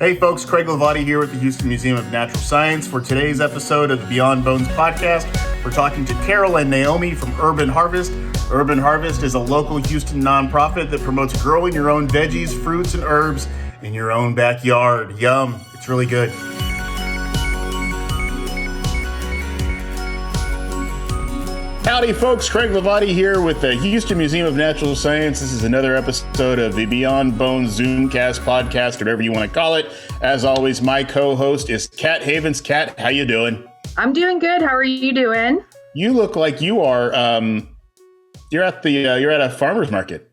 Hey folks, Craig Lavati here with the Houston Museum of Natural Science. For today's episode of the Beyond Bones podcast, we're talking to Carol and Naomi from Urban Harvest. Urban Harvest is a local Houston nonprofit that promotes growing your own veggies, fruits, and herbs in your own backyard. Yum, it's really good. Howdy folks, Craig Lavati here with the Houston Museum of Natural Science. This is another episode of the Beyond Bones Zoomcast podcast, whatever you want to call it. As always, my co-host is Kat Havens. Kat, how you doing? I'm doing good. How are you doing? You look like you are, you're at a farmer's market.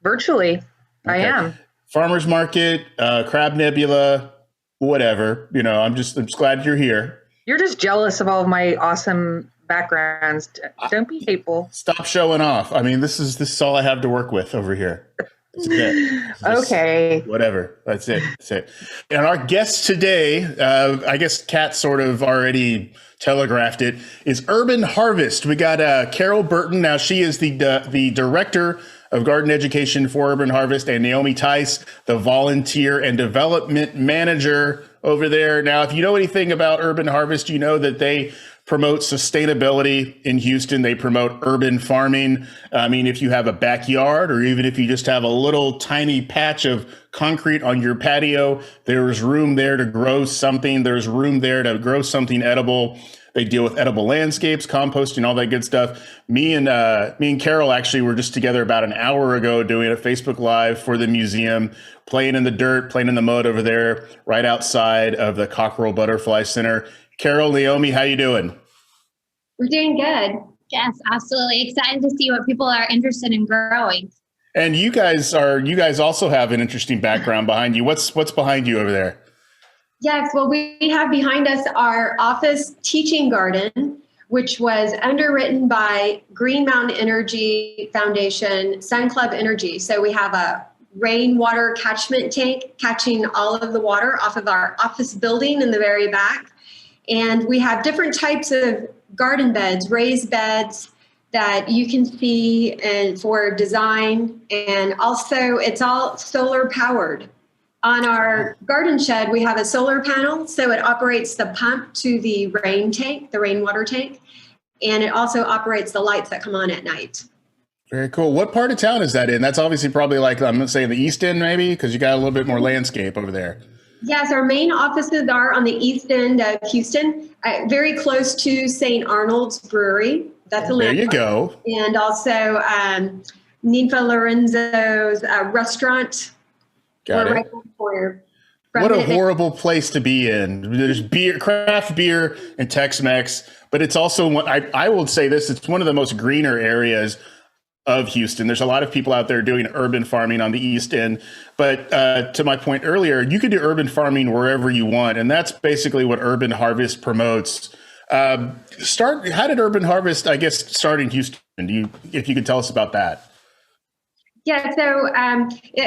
Virtually, okay. I am. Farmer's market, Crab Nebula, whatever. You know, I'm just glad you're here. You're just jealous of all of my awesome backgrounds. Don't be hateful. Stop showing off. I mean, this is all I have to work with over here. That's it. Okay. Whatever. That's it. And our guest today, I guess Kat sort of already telegraphed it, is Urban Harvest. We got Carol Burton. Now she is the director of garden education for Urban Harvest, and Naomi Tice, the volunteer and development manager over there. Now, if you know anything about Urban Harvest, you know that they promote sustainability in Houston. They promote urban farming. I mean, if you have a backyard or even if you just have a little tiny patch of concrete on your patio, there's room there to grow something. There's room there to grow something edible. They deal with edible landscapes, composting, all that good stuff. Me and Carol actually were just together about an hour ago doing a Facebook Live for the museum, playing in the dirt, playing in the mud over there, right outside of the Cockerel Butterfly Center. Carol, Naomi, how you doing? We're doing good. Yes, absolutely. Excited to see what people are interested in growing. And you guys also have an interesting background behind you. What's behind you over there? Yes, well, we have behind us our office teaching garden, which was underwritten by Green Mountain Energy Foundation, Sun Club Energy. So we have a rainwater catchment tank catching all of the water off of our office building in the very back. And we have different types of garden beds, raised beds that you can see and for design. And also it's all solar powered. On our garden shed, we have a solar panel, so it operates the pump to the rainwater tank, and it also operates the lights that come on at night. Very cool. What part of town is that in? That's obviously probably like, I'm going to say the East End maybe, because you got a little bit more landscape over there. Yes, our main offices are on the east end of Houston, very close to St. Arnold's Brewery. That's a there you go. And also Ninfa Lorenzo's restaurant. Got it. Right on the corner. What a horrible place to be in. There's beer, craft beer, and Tex-Mex, but it's also one. I will say this: it's one of the most greener areas of Houston. There's a lot of people out there doing urban farming on the East End. But to my point earlier, you can do urban farming wherever you want. And that's basically what Urban Harvest promotes. How did Urban Harvest, I guess, start in Houston? If you could tell us about that. Yeah, so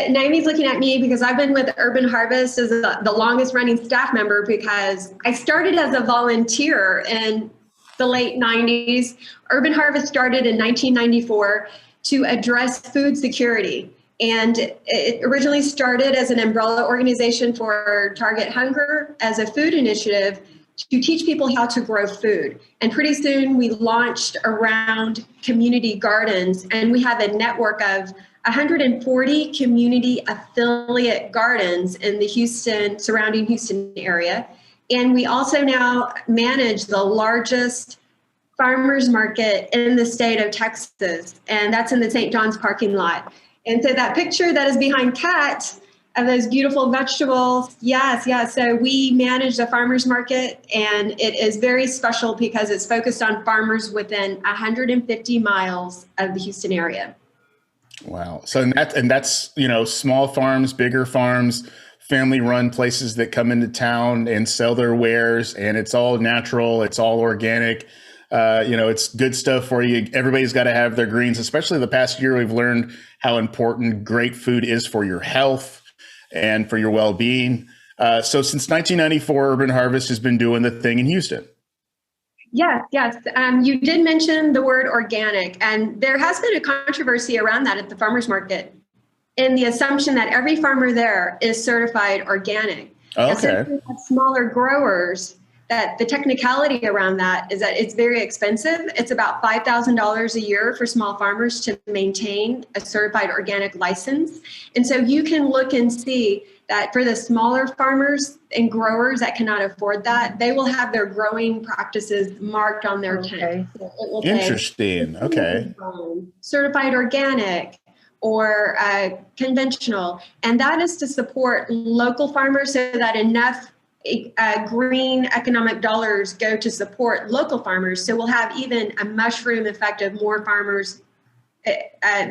Naomi's looking at me because I've been with Urban Harvest as the longest running staff member because I started as a volunteer in the late 90s. Urban Harvest started in 1994 to address food security. And it originally started as an umbrella organization for Target Hunger as a food initiative to teach people how to grow food. And pretty soon we launched around community gardens, and we have a network of 140 community affiliate gardens in the surrounding Houston area. And we also now manage the largest farmers market in the state of Texas, and that's in the St. John's parking lot. And so that picture that is behind Kat of those beautiful vegetables, yes. So we manage the farmers market, and it is very special because it's focused on farmers within 150 miles of the Houston area. Wow. So that's small farms, bigger farms, family-run places that come into town and sell their wares, and it's all natural, it's all organic. It's good stuff for you. Everybody's got to have their greens, especially the past year. We've learned how important great food is for your health and for your well-being. So since 1994, Urban Harvest has been doing the thing in Houston. Yes. You did mention the word organic, and there has been a controversy around that at the farmers market, in the assumption that every farmer there is certified organic. And since Okay. we have smaller growers, that the technicality around that is that it's very expensive. It's about $5,000 a year for small farmers to maintain a certified organic license. And so you can look and see that for the smaller farmers and growers that cannot afford that, they will have their growing practices marked on their Okay. tent. So it will say, Interesting. Okay. certified organic or conventional. And that is to support local farmers so that enough green economic dollars go to support local farmers. So we'll have even a mushroom effect of more farmers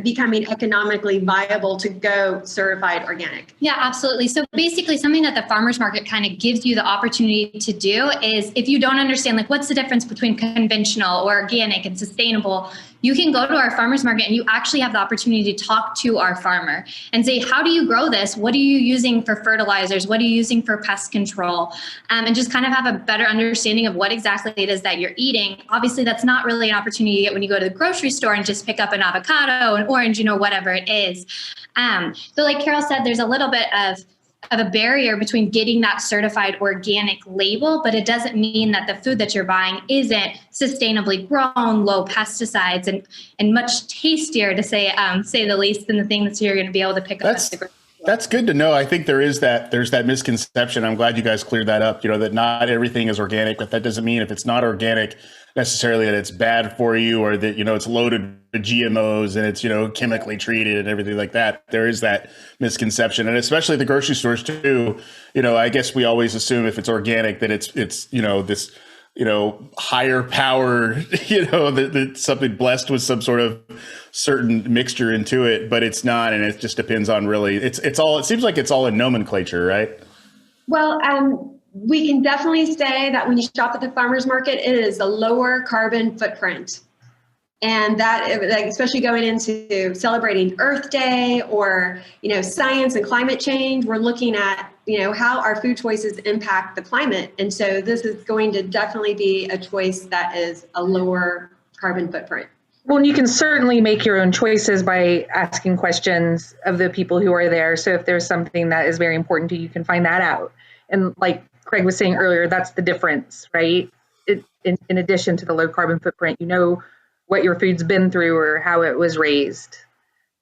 becoming economically viable to go certified organic. Yeah, absolutely. So basically something that the farmers market kind of gives you the opportunity to do is if you don't understand, like what's the difference between conventional or organic and sustainable, you can go to our farmers market and you actually have the opportunity to talk to our farmer and say, how do you grow this? What are you using for fertilizers? What are you using for pest control? And just kind of have a better understanding of what exactly it is that you're eating. Obviously, that's not really an opportunity you get when you go to the grocery store and just pick up an avocado, an orange, whatever it is. So like Carol said, there's a little bit of a barrier between getting that certified organic label, but it doesn't mean that the food that you're buying isn't sustainably grown, low pesticides, and much tastier to say the least than the thing that you're going to be able to pick up at the grocery store. That's good to know. I think there's that misconception. I'm glad you guys cleared that up, that not everything is organic, but that doesn't mean if it's not organic necessarily that it's bad for you or that, it's loaded with GMOs and it's, chemically treated and everything like that. There is that misconception. And especially at the grocery stores too, I guess we always assume if it's organic that it's this, higher power, that something blessed with some sort of certain mixture into it, but it's not. And it just depends on really, it seems like it's all in nomenclature, right? Well, we can definitely say that when you shop at the farmers market, it is a lower carbon footprint. And that, especially going into celebrating Earth Day or, science and climate change, we're looking at, how our food choices impact the climate. And so this is going to definitely be a choice that is a lower carbon footprint. Well, and you can certainly make your own choices by asking questions of the people who are there. So if there's something that is very important to you, you can find that out. And like Craig was saying earlier, that's the difference, right? In addition to the low carbon footprint, what your food's been through or how it was raised.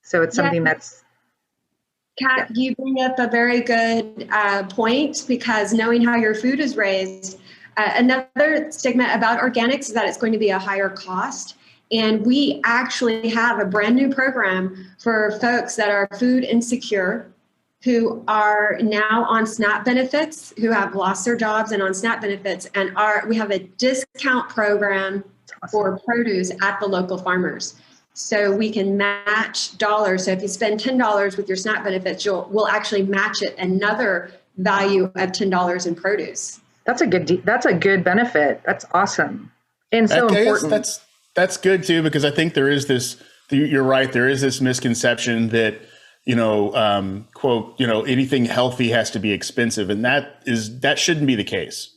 So it's something that's... Kat, you bring up a very good point, because knowing how your food is raised, another stigma about organics is that it's going to be a higher cost. And we actually have a brand new program for folks that are food insecure, who are now on SNAP benefits, who have lost their jobs and on SNAP benefits. And we have a discount program for produce at the local farmers. So we can match dollars. So if you spend $10 with your SNAP benefits, we'll actually match it another value of $10 in produce. That's a good benefit. That's awesome. And so important. That's good too, because I think there is this, you're right. There is this misconception that, quote, anything healthy has to be expensive. And that shouldn't be the case.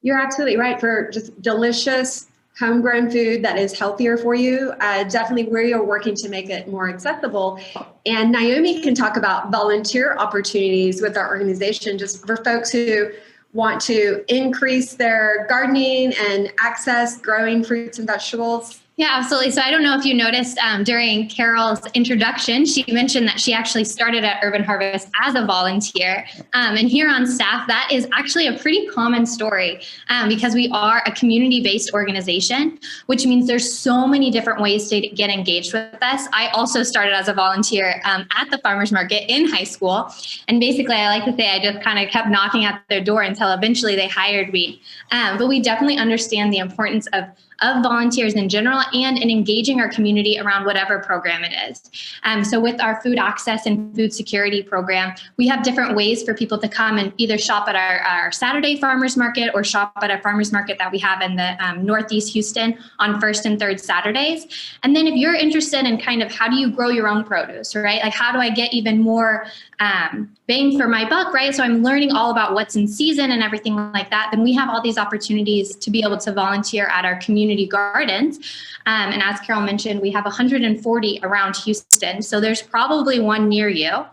You're absolutely right. For just delicious homegrown food that is healthier for you, definitely we are working to make it more accessible. And Naomi can talk about volunteer opportunities with our organization, just for folks who want to increase their gardening and access growing fruits and vegetables. Yeah, absolutely. So I don't know if you noticed during Carol's introduction, she mentioned that she actually started at Urban Harvest as a volunteer. And here on staff, that is actually a pretty common story because we are a community-based organization, which means there's so many different ways to get engaged with us. I also started as a volunteer at the farmers market in high school. And basically, I like to say I just kind of kept knocking at their door until eventually they hired me. But we definitely understand the importance of volunteers in general and in engaging our community around whatever program it is. So with our food access and food security program, we have different ways for people to come and either shop at our Saturday farmers market or shop at a farmers market that we have in the Northeast Houston on first and third Saturdays. And then if you're interested in kind of how do you grow your own produce, right? Like how do I get even more bang for my buck, right? So I'm learning all about what's in season and everything like that. Then we have all these opportunities to be able to volunteer at our community gardens. And as Carol mentioned, we have 140 around Houston. So there's probably one near you.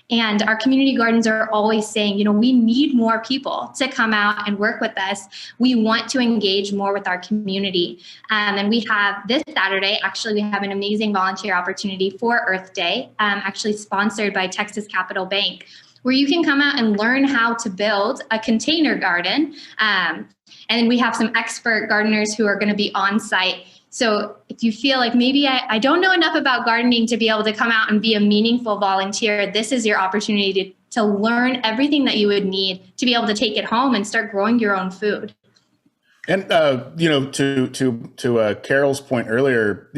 And our community gardens are always saying, we need more people to come out and work with us. We want to engage more with our community. And we have this Saturday, actually, we have an amazing volunteer opportunity for Earth Day, actually sponsored by Texas Capital Bank, where you can come out and learn how to build a container garden. And we have some expert gardeners who are going to be on site. So if you feel like maybe I don't know enough about gardening to be able to come out and be a meaningful volunteer, this is your opportunity to learn everything that you would need to be able to take it home and start growing your own food. And to Carol's point earlier,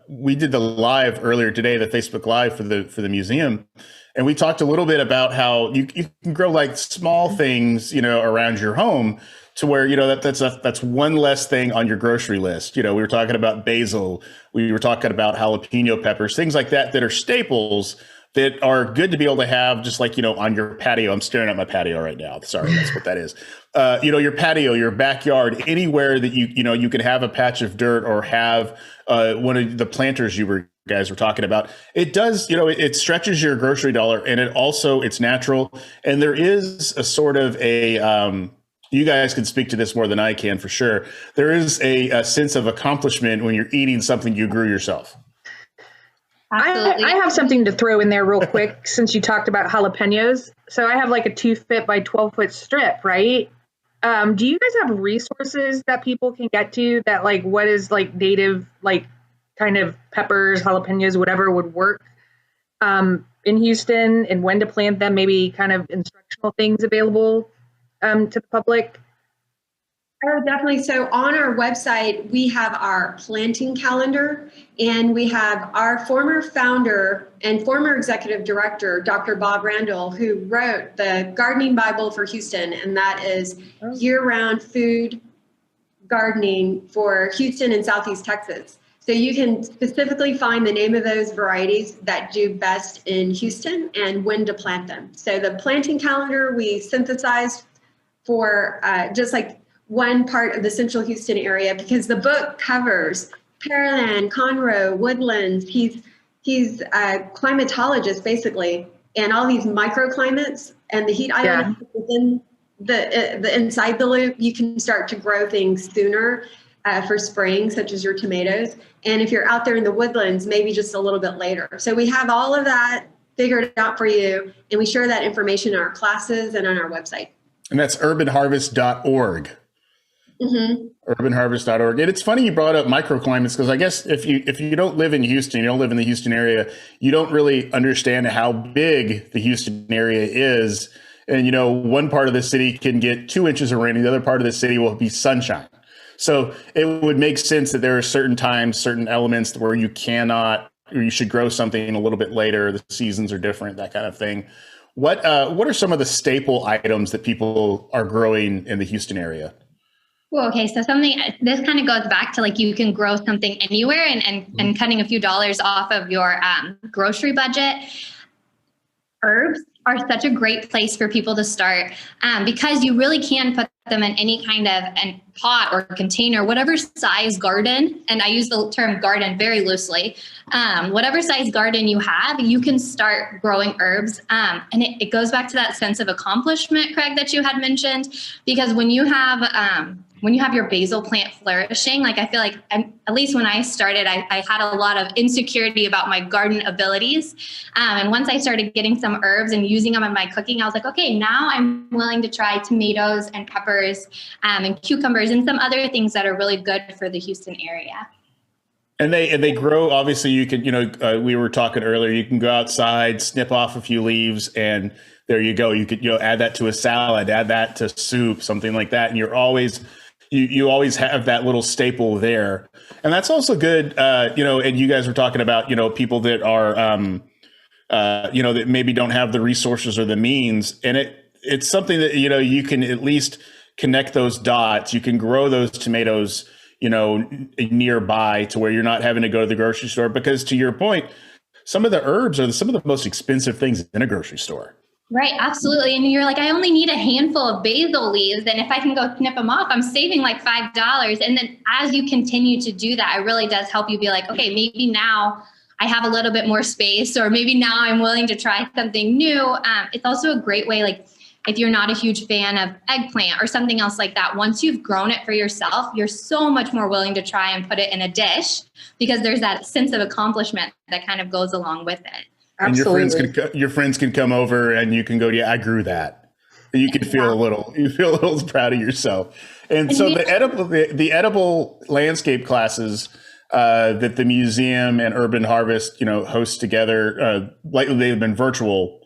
we did the live earlier today, the Facebook Live for the museum, and we talked a little bit about how you can grow like small things, around your home, to where that's one less thing on your grocery list. We were talking about basil, we were talking about jalapeno peppers, things like that are staples that are good to be able to have, just like, on your patio. I'm staring at my patio right now. Sorry, that's what that is. Your patio, your backyard, anywhere that you can have a patch of dirt or have one of the planters guys were talking about. It does, it stretches your grocery dollar, and it's natural. And there is a sort of you guys can speak to this more than I can for sure. There is a sense of accomplishment when you're eating something you grew yourself. I have something to throw in there real quick since you talked about jalapenos. So I have like a 2-foot by 12-foot strip, right? Do you guys have resources that people can get to that, like, what is like native, like kind of peppers, jalapenos, whatever would work in Houston, and when to plant them, maybe kind of instructional things available to the public? Oh, definitely. So on our website, we have our planting calendar, and we have our former founder and former executive director, Dr. Bob Randall, who wrote the Gardening Bible for Houston, and that is year-round food gardening for Houston and Southeast Texas. So you can specifically find the name of those varieties that do best in Houston and when to plant them. So the planting calendar we synthesized for just like one part of the Central Houston area, because the book covers Pearland, Conroe, Woodlands. He's a climatologist basically, and all these microclimates and the heat islands within the inside the loop. You can start to grow things sooner for spring, such as your tomatoes. And if you're out there in the woodlands, maybe just a little bit later. So we have all of that figured out for you, and we share that information in our classes and on our website. And that's urbanharvest.org. Mm-hmm. Urbanharvest.org. And it's funny you brought up microclimates, because I guess if you don't live in Houston, you don't live in the Houston area, you don't really understand how big the Houston area is. And, one part of the city can get 2 inches of rain, and the other part of the city will be sunshine. So it would make sense that there are certain times, certain elements where you cannot, or you should grow something a little bit later. The seasons are different, that kind of thing. What are some of the staple items that people are growing in the Houston area? Well, okay, so this kind of goes back to like you can grow something anywhere and cutting a few dollars off of your grocery budget. Herbs are such a great place for people to start because you really can put them in any kind of pot or container, whatever size garden, and I use the term garden very loosely, whatever size garden you have, you can start growing herbs. And it goes back to that sense of accomplishment, Craig, that you had mentioned, because when you have your basil plant flourishing, like I feel like, at least when I started, I had a lot of insecurity about my garden abilities. And once I started getting some herbs and using them in my cooking, I was like, okay, now I'm willing to try tomatoes and peppers and cucumbers and some other things that are really good for the Houston area. And they grow, obviously you can, we were talking earlier, you can go outside, snip off a few leaves, and there you go. You could, add that to a salad, add that to soup, something like that. And you're always, you always have that little staple there. And that's also good, and you guys were talking about, people that are, that maybe don't have the resources or the means. And it's something that, you can at least connect those dots. You can grow those tomatoes, nearby to where you're not having to go to the grocery store, because to your point, some of the herbs are some of the most expensive things in a grocery store. Right, absolutely. And you're like, I only need a handful of basil leaves. And if I can go snip them off, I'm saving like $5. And then as you continue to do that, it really does help you be like, okay, maybe now I have a little bit more space, or maybe now I'm willing to try something new. It's also a great way, like if you're not a huge fan of eggplant or something else like that, once you've grown it for yourself, you're so much more willing to try and put it in a dish because there's that sense of accomplishment that kind of goes along with it. Absolutely. And your friends can come over and you can go, yeah, I grew that. You can feel a little proud of yourself. And so the edible landscape classes that the museum and Urban Harvest, host together, lately they've been virtual,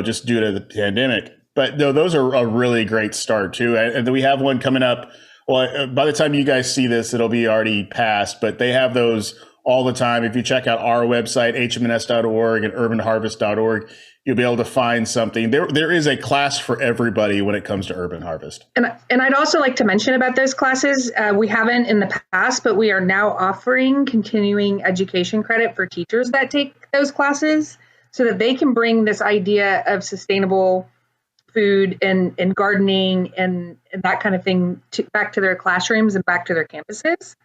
just due to the pandemic. But no, those are a really great start too. And then we have one coming up. Well, by the time you guys see this, it'll be already passed, but they have those all the time. If you check out our website, hmns.org and urbanharvest.org, you'll be able to find something. There is a class for everybody when it comes to Urban Harvest. And I'd also like to mention about those classes, we haven't in the past, but we are now offering continuing education credit for teachers that take those classes so that they can bring this idea of sustainable food and gardening and that kind of thing back to their classrooms and back to their campuses,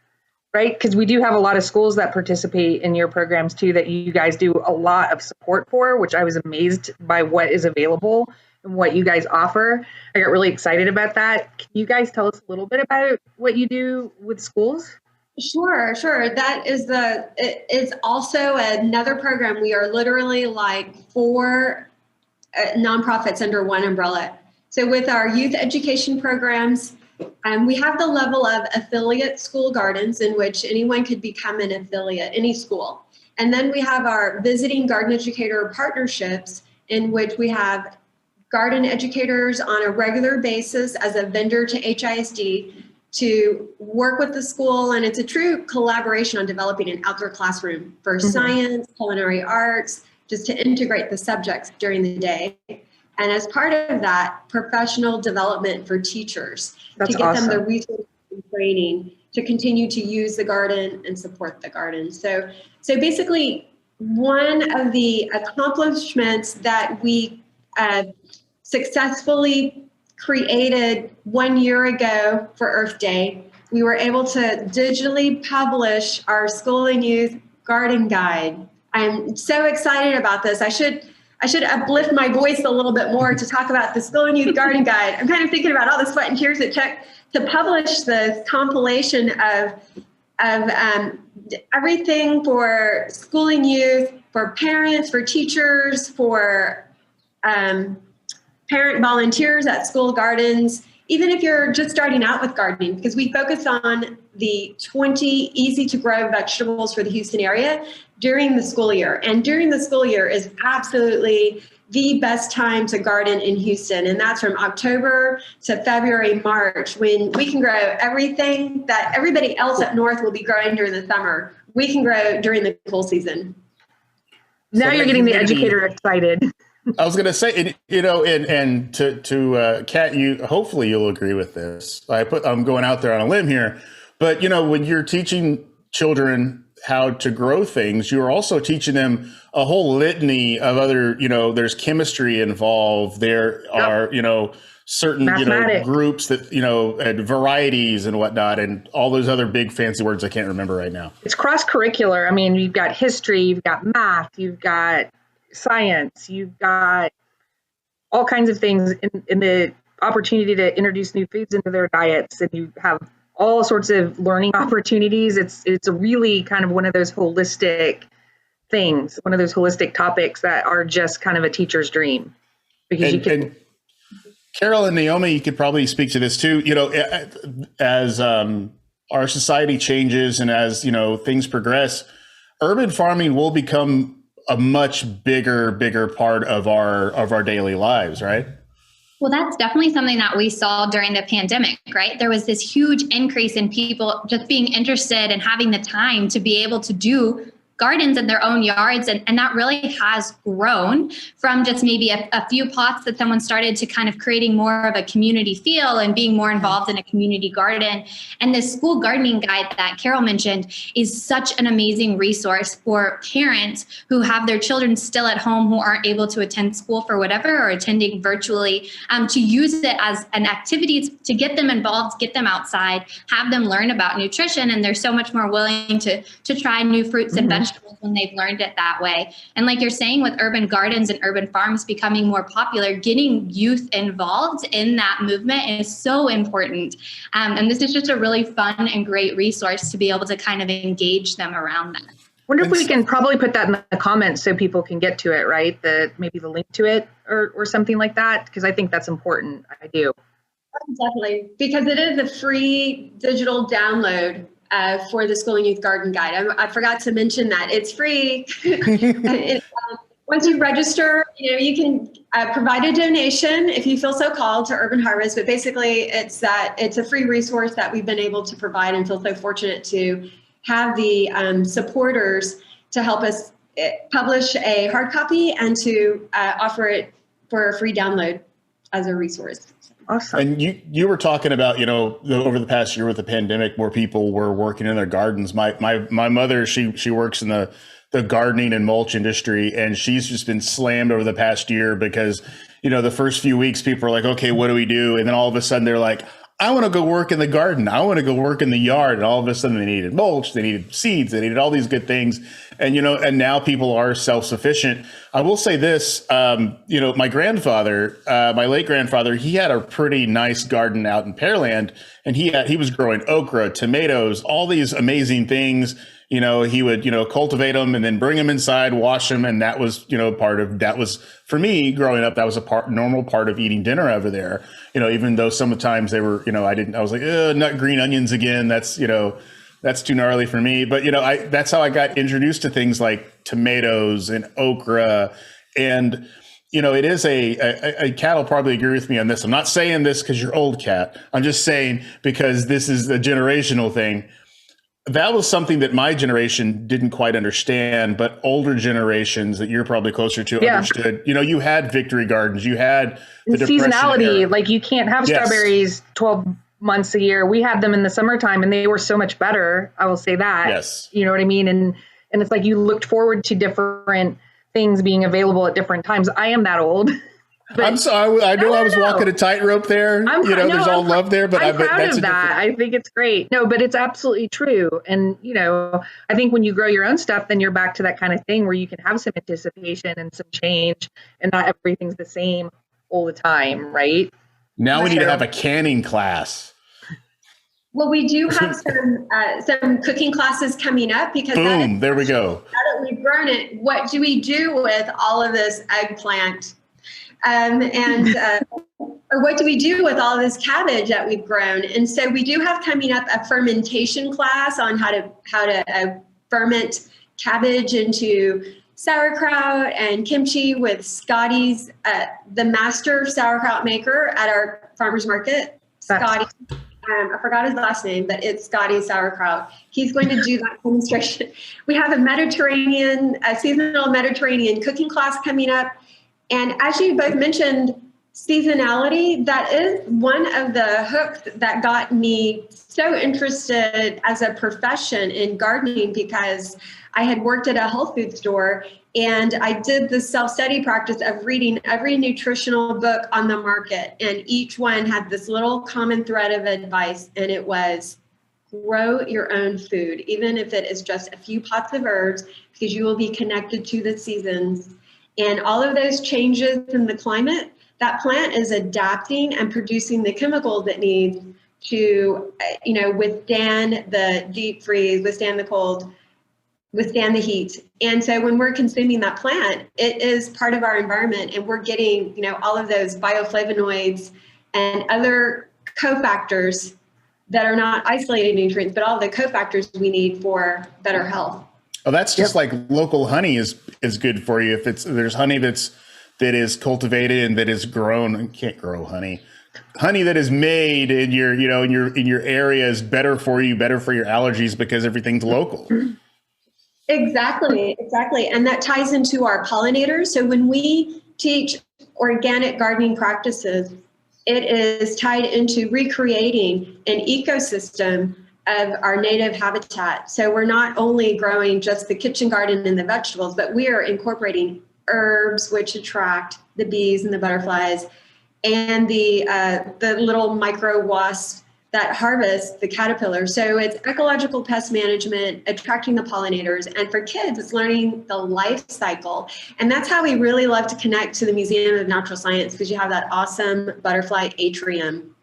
right? Because we do have a lot of schools that participate in your programs too, that you guys do a lot of support for, which I was amazed by what is available and what you guys offer. I got really excited about that. Can you guys tell us a little bit about what you do with schools? Sure. That is it's also another program. We are literally like 4 nonprofits under one umbrella. So with our youth education programs, we have the level of affiliate school gardens in which anyone could become an affiliate, any school. And then we have our visiting garden educator partnerships in which we have garden educators on a regular basis as a vendor to HISD to work with the school. And it's a true collaboration on developing an outdoor classroom for science, culinary arts, just to integrate the subjects during the day. And as part of that, professional development for teachers to get them the resources and training to continue to use the garden and support the garden. So basically, one of the accomplishments that we successfully created 1 year ago for Earth Day, we were able to digitally publish our school and youth garden guide. I'm so excited about this. I should uplift my voice a little bit more to talk about the School and Youth Garden Guide. I'm kind of thinking about all the sweat and tears it took to publish this compilation of everything for school and youth, for parents, for teachers, for parent volunteers at school gardens, even if you're just starting out with gardening, because we focus on the 20 easy to grow vegetables for the Houston area during the school year. And during the school year is absolutely the best time to garden in Houston. And that's from October to February, March, when we can grow everything that everybody else up north will be growing during the summer. We can grow during the cool season. Now you're getting the educator excited. I was going to say, and to Kat, hopefully you'll agree with this. I'm going out there on a limb here, but when you're teaching children how to grow things, you're also teaching them a whole litany of other, there's chemistry involved. There are, certain, groups that, and varieties and whatnot, and all those other big fancy words I can't remember right now. It's cross-curricular. I mean, you've got history, you've got math, you've got science, you've got all kinds of things in the opportunity to introduce new foods into their diets, and you have all sorts of learning opportunities. It's a really kind of one of those holistic things, one of those holistic topics that are just kind of a teacher's dream. Because and Carol and Naomi, you could probably speak to this too. As our society changes and as things progress, urban farming will become a much bigger part of our daily lives, right? Well, that's definitely something that we saw during the pandemic, right? There was this huge increase in people just being interested and having the time to be able to do gardens in their own yards. And that really has grown from just maybe a few pots that someone started to kind of creating more of a community feel and being more involved in a community garden. And this school gardening guide that Carol mentioned is such an amazing resource for parents who have their children still at home who aren't able to attend school for whatever, or attending virtually, to use it as an activity to get them involved, get them outside, have them learn about nutrition. And they're so much more willing to try new fruits and vegetables vegetables when they've learned it that way. And like you're saying, with urban gardens and urban farms becoming more popular, getting youth involved in that movement is so important. And this is just a really fun and great resource to be able to kind of engage them around that. Wonder if we can probably put that in the comments so people can get to it, right? Maybe the link to it or something like that, because I think that's important. I do. Definitely, because it is a free digital download for the School and Youth Garden Guide. I forgot to mention that it's free. Once you register, you can provide a donation if you feel so called to Urban Harvest. But basically, it's a free resource that we've been able to provide and feel so fortunate to have the supporters to help us publish a hard copy and to offer it for a free download as a resource. Awesome. And you were talking about, over the past year with the pandemic, more people were working in their gardens. My mother, she works in the gardening and mulch industry, and she's just been slammed over the past year because, the first few weeks people are like, okay, what do we do? And then all of a sudden they're like, I want to go work in the garden. I want to go work in the yard. And all of a sudden they needed mulch, they needed seeds, they needed all these good things. And, and now people are self-sufficient. I will say this, my grandfather, my late grandfather, he had a pretty nice garden out in Pearland, and he was growing okra, tomatoes, all these amazing things. He would, cultivate them and then bring them inside, wash them. And that was, that was for me growing up, that was normal part of eating dinner over there. Even though sometimes they were, I was like, not green onions again. That's too gnarly for me. But, that's how I got introduced to things like tomatoes and okra. And, it is a Cat will probably agree with me on this. I'm not saying this because you're old, Cat. I'm just saying because this is a generational thing. That was something that my generation didn't quite understand, but older generations that you're probably closer to understood. You had victory gardens, you had the seasonality. Era. Like you can't have strawberries 12 months a year. We had them in the summertime, and they were so much better. I will say that. Yes. You know what I mean? And it's like you looked forward to different things being available at different times. I am that old. But I'm sorry. I know I was walking a tightrope there. There's all love there, but I'm proud of that. I think it's great. No, but it's absolutely true. And, I think when you grow your own stuff, then you're back to that kind of thing where you can have some anticipation and some change, and not everything's the same all the time, right? Now we need to have a canning class. Well, we do have some cooking classes coming up because boom, there we go. Now that we've grown it, what do we do with all of this eggplant? Or what do we do with all this cabbage that we've grown? And so we do have coming up a fermentation class on how to ferment cabbage into sauerkraut and kimchi with Scotty's, the master sauerkraut maker at our farmers market. Scotty, I forgot his last name, but it's Scotty Sauerkraut. He's going to do that demonstration. We have a seasonal Mediterranean cooking class coming up. And as you both mentioned, seasonality, that is one of the hooks that got me so interested as a profession in gardening, because I had worked at a health food store and I did the self-study practice of reading every nutritional book on the market. And each one had this little common thread of advice, and it was grow your own food, even if it is just a few pots of herbs, because you will be connected to the seasons. And all of those changes in the climate, that plant is adapting and producing the chemicals it needs to, withstand the deep freeze, withstand the cold, withstand the heat. And so when we're consuming that plant, it is part of our environment, and we're getting, all of those bioflavonoids and other cofactors that are not isolated nutrients, but all the cofactors we need for better health. Oh, that's just like local honey is good for you. If there's honey that is cultivated and that is grown. You can't grow honey. Honey that is made in your in your area is better for you, better for your allergies, because everything's local. Exactly. And that ties into our pollinators. So when we teach organic gardening practices, it is tied into recreating an ecosystem of our native habitat. So we're not only growing just the kitchen garden and the vegetables, but we are incorporating herbs which attract the bees and the butterflies and the little micro wasps that harvest the caterpillar. So it's ecological pest management, attracting the pollinators, and for kids, it's learning the life cycle. And that's how we really love to connect to the Museum of Natural Science, because you have that awesome butterfly atrium.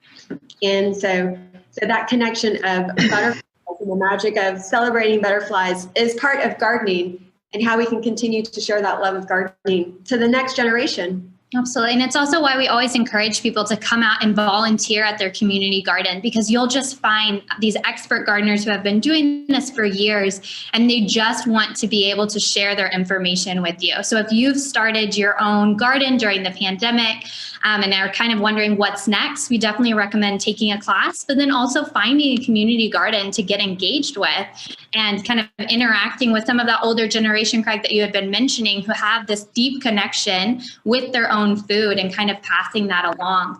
And so that connection of butterflies and the magic of celebrating butterflies is part of gardening, and how we can continue to share that love of gardening to the next generation. Absolutely. And it's also why we always encourage people to come out and volunteer at their community garden, because you'll just find these expert gardeners who have been doing this for years, and they just want to be able to share their information with you. So if you've started your own garden during the pandemic and are kind of wondering what's next, we definitely recommend taking a class, but then also finding a community garden to get engaged with and kind of interacting with some of that older generation, Craig, that you had been mentioning, who have this deep connection with their own food and kind of passing that along,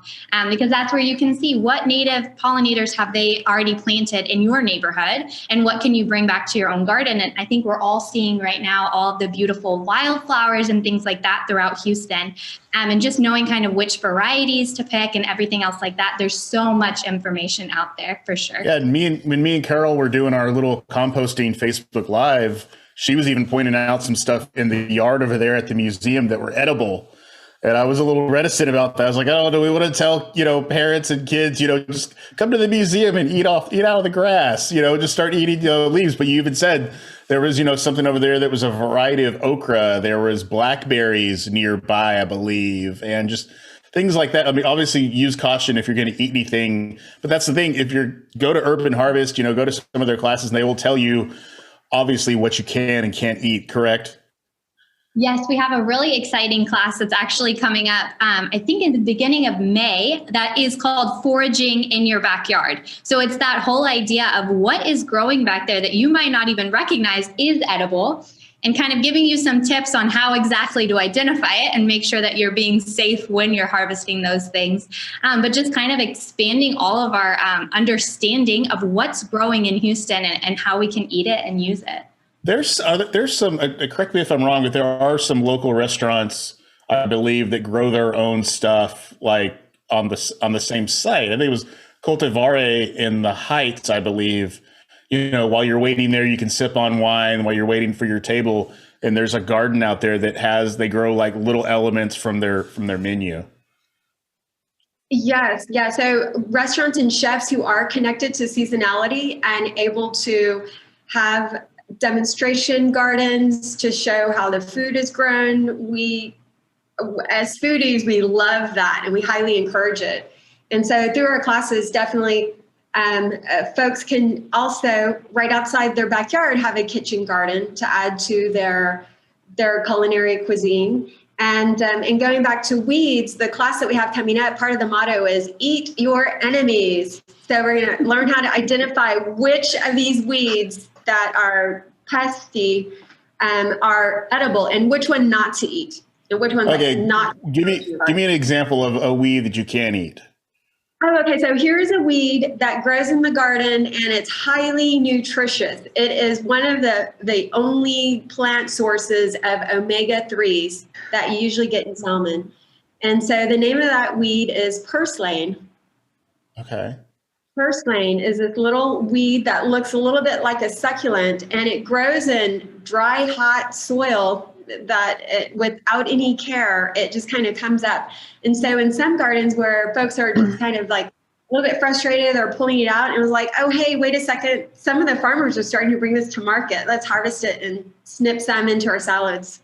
because that's where you can see what native pollinators have they already planted in your neighborhood and what can you bring back to your own garden. And I think we're all seeing right now all of the beautiful wildflowers and things like that throughout Houston, and just knowing kind of which varieties to pick and everything else like that. There's so much information out there for sure. Yeah, and when me and Carol were doing our little composting Facebook Live, she was even pointing out some stuff in the yard over there at the museum that were edible. And I was a little reticent about that. I was like, oh, do we want to tell, parents and kids, just come to the museum and eat out of the grass, just start eating leaves. But you even said there was, something over there that was a variety of okra. There was blackberries nearby, I believe, and just things like that. I mean, obviously use caution if you're going to eat anything. But that's the thing. If you go to Urban Harvest, go to some of their classes, and they will tell you, obviously, what you can and can't eat, correct? Yes, we have a really exciting class that's actually coming up, I think in the beginning of May, that is called Foraging in Your Backyard. So it's that whole idea of what is growing back there that you might not even recognize is edible, and kind of giving you some tips on how exactly to identify it and make sure that you're being safe when you're harvesting those things. But just kind of expanding all of our understanding of what's growing in Houston and how we can eat it and use it. There's some, correct me if I'm wrong, but there are some local restaurants, I believe, that grow their own stuff, like on the same site. I think it was Cultivare in the Heights, I believe. While you're waiting there, you can sip on wine while you're waiting for your table. And there's a garden out there that they grow like little elements from their menu. Yes. Yeah. So restaurants and chefs who are connected to seasonality and able to have demonstration gardens to show how the food is grown. We, as foodies, we love that, and we highly encourage it. And so through our classes, definitely folks can also, right outside their backyard, have a kitchen garden to add to their culinary cuisine. And going back to weeds, the class that we have coming up, part of the motto is eat your enemies. So we're going to learn how to identify which of these weeds that are pesty are edible, and which one not to eat, and which one not. Give me an example of a weed that you can't eat. Oh, okay. So here's a weed that grows in the garden, and it's highly nutritious. It is one of the only plant sources of omega-3s that you usually get in salmon. And so the name of that weed is purslane. Okay. Purslane is this little weed that looks a little bit like a succulent, and it grows in dry, hot soil that without any care, it just kind of comes up. And so in some gardens where folks are just kind of like a little bit frustrated, they're pulling it out, and it was like, oh, hey, wait a second. Some of the farmers are starting to bring this to market. Let's harvest it and snip some into our salads.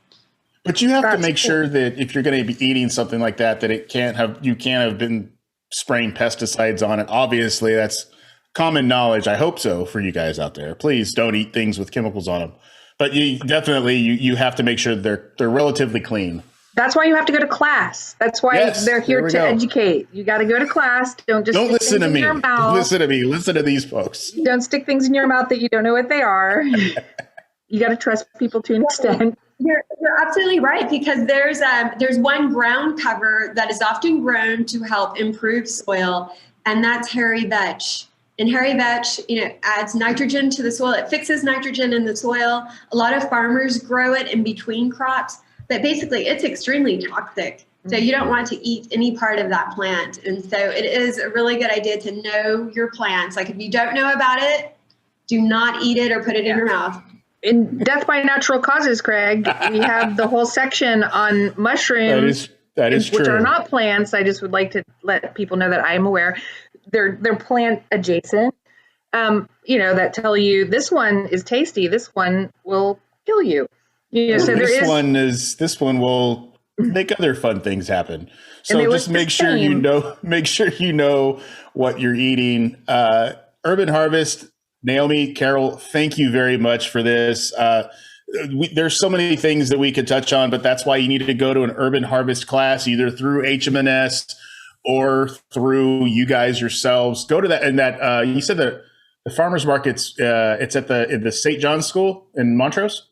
But you have to make sure that if you're going to be eating something like that, that you can't have been spraying pesticides on it. Obviously, that's common knowledge. I hope so for you guys out there. Please don't eat things with chemicals on them. But you have to make sure they're relatively clean. That's why you have to go to class. That's why they're here to educate. You got to go to class. Don't listen to me. Listen to me. Listen to these folks. Don't stick things in your mouth that you don't know what they are. You got to trust people to an extent. You're absolutely right, because there's one ground cover that is often grown to help improve soil, and that's hairy vetch. And hairy vetch, adds nitrogen to the soil. It fixes nitrogen in the soil. A lot of farmers grow it in between crops, but basically it's extremely toxic. So you don't want to eat any part of that plant. And so it is a really good idea to know your plants. Like if you don't know about it, do not eat it or put it in your mouth. In Death by Natural Causes, Craig, we have the whole section on mushrooms. That is which true. are not plants. I just would like to let people know that I'm aware. They're plant adjacent. That tell you this one is tasty. This one will kill you. So this one will make other fun things happen. So just make sure you know what you're eating. Urban Harvest, Naomi, Carol, thank you very much for this. There's so many things that we could touch on, but that's why you need to go to an Urban Harvest class, either through HMNS or through you guys yourselves. Go to that. And that you said that the farmers market's it's at the St. John's School in Montrose.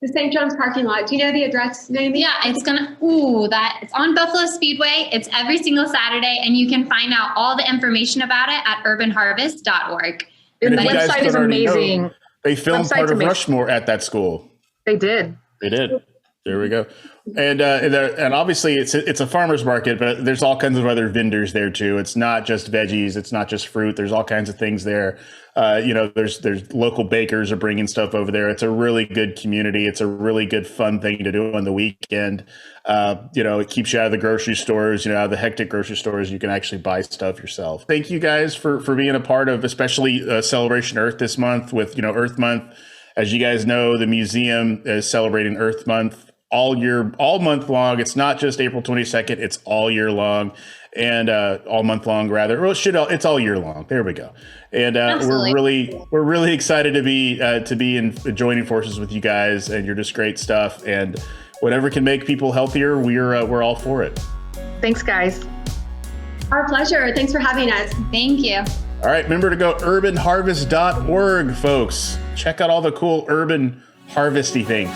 The St. John's parking lot. Do you know the address, Naomi? Yeah, it's on Buffalo Speedway. It's every single Saturday, and you can find out all the information about it at urbanharvest.org. And the website is amazing. They filmed part of Rushmore at that school. They did. There we go. And obviously it's a farmer's market, but there's all kinds of other vendors there too. It's not just veggies. It's not just fruit. There's all kinds of things there. There's local bakers are bringing stuff over there. It's a really good community. It's a really good fun thing to do on the weekend. It keeps you out of the grocery stores, out of the hectic grocery stores. You can actually buy stuff yourself. Thank you guys for being a part of, especially Celebration Earth this month with, Earth Month. As you guys know, the museum is celebrating Earth Month all month long. It's not just April 22nd. It's all year long, and all month long rather. Well, it's all year long. There we go. And we're really excited to be in joining forces with you guys, and you're just great stuff. And whatever can make people healthier, we're all for it. Thanks, guys. Our pleasure. Thanks for having us. Thank you. All right, remember to go urbanharvest.org, folks. Check out all the cool urban harvesty things.